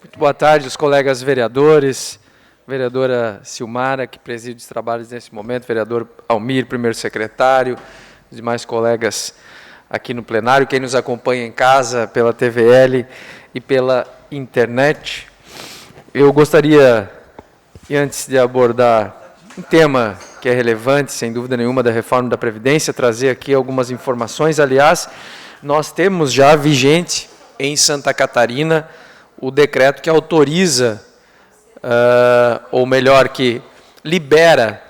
Muito boa tarde, os colegas vereadores, vereadora Silmara, que preside os trabalhos nesse momento, vereador Almir, primeiro secretário, os demais colegas aqui no plenário, quem nos acompanha em casa pela TVL e pela internet. Eu gostaria, antes de abordar um tema que é relevante, sem dúvida nenhuma, da reforma da Previdência, trazer aqui algumas informações. Aliás, nós temos já vigente em Santa Catarina o decreto que autoriza, ou melhor, que libera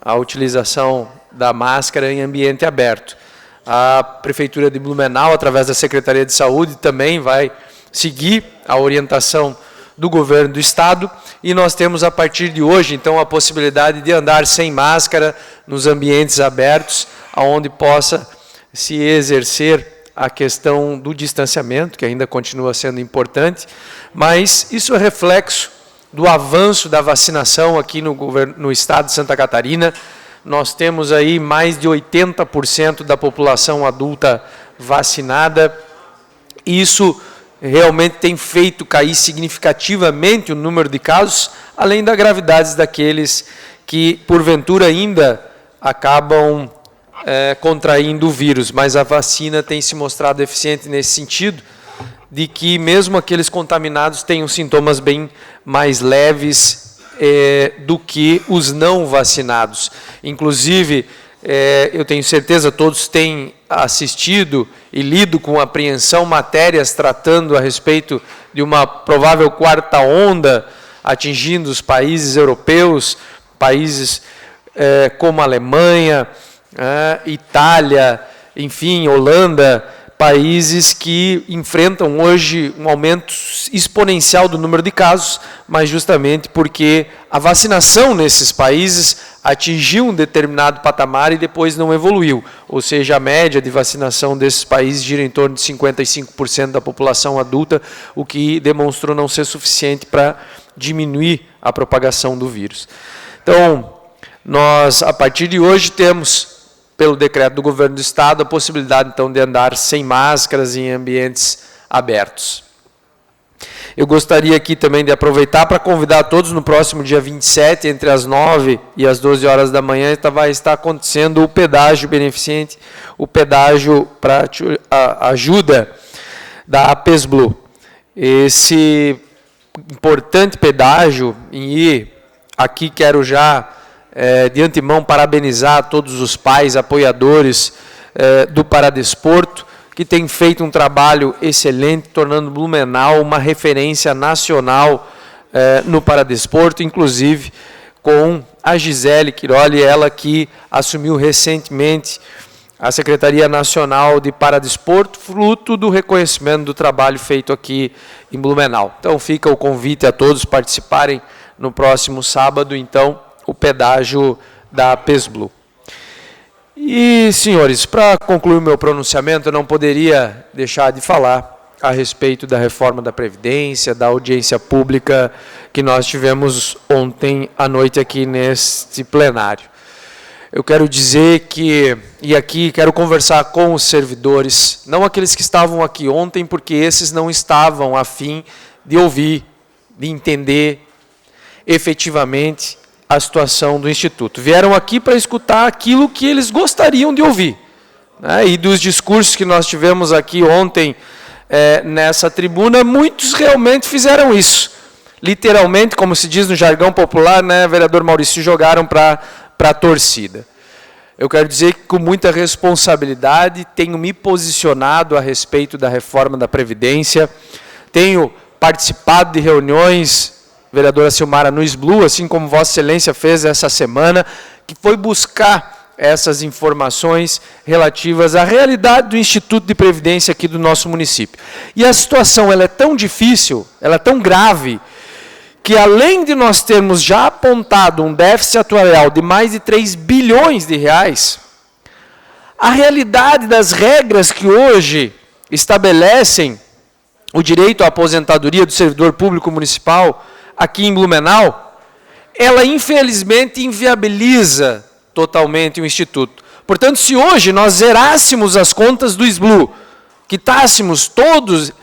a utilização da máscara em ambiente aberto. A Prefeitura de Blumenau, através da Secretaria de Saúde, também vai seguir a orientação do Governo do Estado, e nós temos, a partir de hoje, então, a possibilidade de andar sem máscara nos ambientes abertos, onde possa se exercer a questão do distanciamento, que ainda continua sendo importante, mas isso é reflexo do avanço da vacinação aqui no Estado de Santa Catarina. Nós temos aí mais de 80% da população adulta vacinada, e isso realmente tem feito cair significativamente o número de casos, além da gravidade daqueles que, porventura, ainda acabam contraindo o vírus. Mas a vacina tem se mostrado eficiente nesse sentido, de que mesmo aqueles contaminados tenham sintomas bem mais leves do que os não vacinados. Inclusive, eu tenho certeza, todos têm assistido e lido com apreensão matérias tratando a respeito de uma provável quarta onda atingindo os países europeus, países como a Alemanha, Itália, enfim, Holanda, países que enfrentam hoje um aumento exponencial do número de casos, mas justamente porque a vacinação nesses países atingiu um determinado patamar e depois não evoluiu. Ou seja, a média de vacinação desses países gira em torno de 55% da população adulta, o que demonstrou não ser suficiente para diminuir a propagação do vírus. Então, nós, a partir de hoje, temos, pelo decreto do Governo do Estado, a possibilidade, então, de andar sem máscaras em ambientes abertos. Eu gostaria aqui também de aproveitar para convidar a todos no próximo dia 27, entre as 9 e as 12 horas da manhã, vai estar acontecendo o pedágio beneficente, o pedágio para a ajuda da APESBLU. Esse importante pedágio, e aqui quero já de antemão parabenizar todos os pais, apoiadores do Paradesporto, que têm feito um trabalho excelente, tornando Blumenau uma referência nacional no Paradesporto, inclusive com a Gisele Quiroli, ela que assumiu recentemente a Secretaria Nacional de Paradesporto, fruto do reconhecimento do trabalho feito aqui em Blumenau. Então fica o convite a todos participarem no próximo sábado, então, o pedágio da APESBLU. E, senhores, para concluir o meu pronunciamento, eu não poderia deixar de falar a respeito da reforma da Previdência, da audiência pública que nós tivemos ontem à noite aqui neste plenário. Eu quero dizer que, e aqui quero conversar com os servidores, não aqueles que estavam aqui ontem, porque esses não estavam a fim de ouvir, de entender efetivamente a situação do Instituto. Vieram aqui para escutar aquilo que eles gostariam de ouvir, né? E dos discursos que nós tivemos aqui ontem nessa tribuna, muitos realmente fizeram isso. Literalmente, como se diz no jargão popular, né, vereador Maurício, jogaram para a torcida. Eu quero dizer que, com muita responsabilidade, tenho me posicionado a respeito da reforma da Previdência, tenho participado de reuniões, vereadora Silmara, no SBLU, assim como Vossa Excelência fez essa semana, que foi buscar essas informações relativas à realidade do Instituto de Previdência aqui do nosso município. E a situação ela é tão difícil, ela é tão grave, que além de nós termos já apontado um déficit atuarial de mais de 3 bilhões de reais, a realidade das regras que hoje estabelecem o direito à aposentadoria do servidor público municipal aqui em Blumenau, ela infelizmente inviabiliza totalmente o Instituto. Portanto, se hoje nós zerássemos as contas do SBLU, quitássemos todos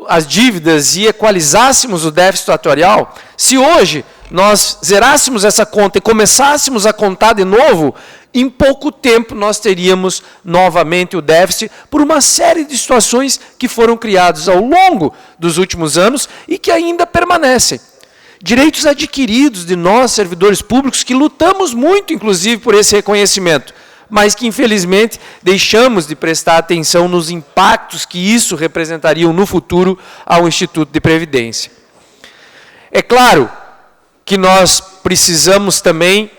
as dívidas e equalizássemos o déficit atuarial, se hoje nós zerássemos essa conta e começássemos a contar de novo, em pouco tempo nós teríamos novamente o déficit por uma série de situações que foram criadas ao longo dos últimos anos e que ainda permanecem. Direitos adquiridos de nós, servidores públicos, que lutamos muito, inclusive, por esse reconhecimento, mas que, infelizmente, deixamos de prestar atenção nos impactos que isso representaria no futuro ao Instituto de Previdência. É claro que nós precisamos também,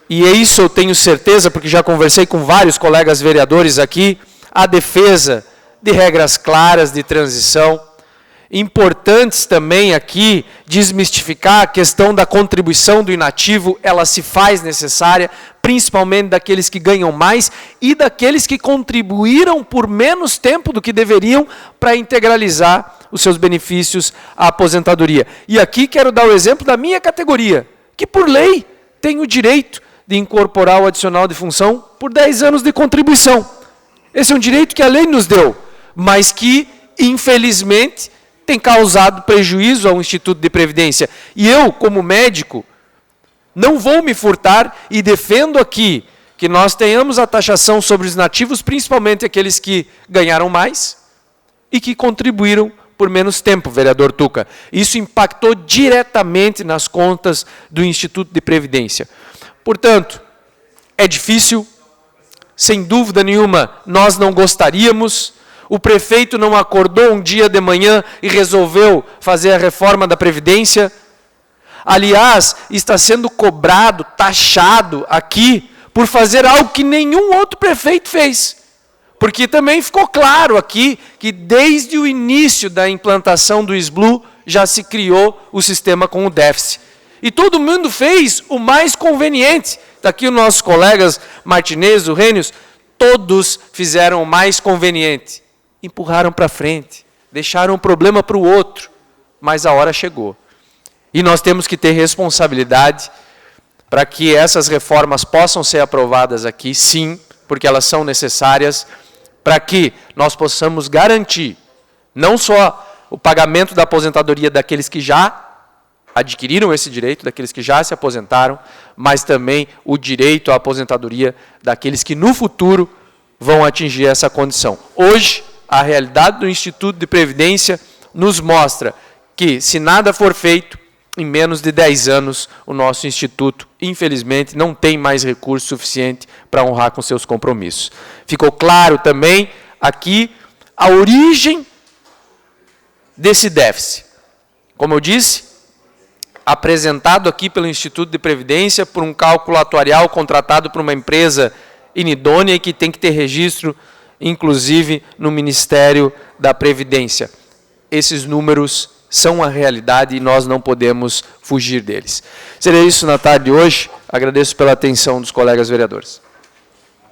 e isso eu tenho certeza, porque já conversei com vários colegas vereadores aqui, a defesa de regras claras de transição. Importantes também aqui desmistificar a questão da contribuição do inativo, ela se faz necessária, principalmente daqueles que ganham mais e daqueles que contribuíram por menos tempo do que deveriam para integralizar os seus benefícios à aposentadoria. E aqui quero dar o exemplo da minha categoria, que por lei tem o direito de incorporar o adicional de função por 10 anos de contribuição. Esse é um direito que a lei nos deu, mas que, infelizmente, tem causado prejuízo ao Instituto de Previdência. E eu, como médico, não vou me furtar e defendo aqui que nós tenhamos a taxação sobre os nativos, principalmente aqueles que ganharam mais e que contribuíram por menos tempo, vereador Tuca. Isso impactou diretamente nas contas do Instituto de Previdência. Portanto, é difícil, sem dúvida nenhuma, nós não gostaríamos. O prefeito não acordou um dia de manhã e resolveu fazer a reforma da Previdência. Aliás, está sendo cobrado, taxado aqui, por fazer algo que nenhum outro prefeito fez. Porque também ficou claro aqui que desde o início da implantação do SBLU já se criou o sistema com o déficit. E todo mundo fez o mais conveniente. Está aqui os nossos colegas Martinez, o Rênios, todos fizeram o mais conveniente. Empurraram para frente, deixaram um problema para o outro, mas a hora chegou. E nós temos que ter responsabilidade para que essas reformas possam ser aprovadas aqui, sim, porque elas são necessárias, para que nós possamos garantir não só o pagamento da aposentadoria daqueles que já adquiriram esse direito, daqueles que já se aposentaram, mas também o direito à aposentadoria daqueles que no futuro vão atingir essa condição. Hoje, a realidade do Instituto de Previdência nos mostra que, se nada for feito, em menos de 10 anos, o nosso Instituto, infelizmente, não tem mais recurso suficiente para honrar com seus compromissos. Ficou claro também aqui a origem desse déficit. Como eu disse, apresentado aqui pelo Instituto de Previdência por um cálculo atuarial contratado por uma empresa inidônea e que tem que ter registro, inclusive, no Ministério da Previdência. Esses números são a realidade e nós não podemos fugir deles. Seria isso na tarde de hoje. Agradeço pela atenção dos colegas vereadores.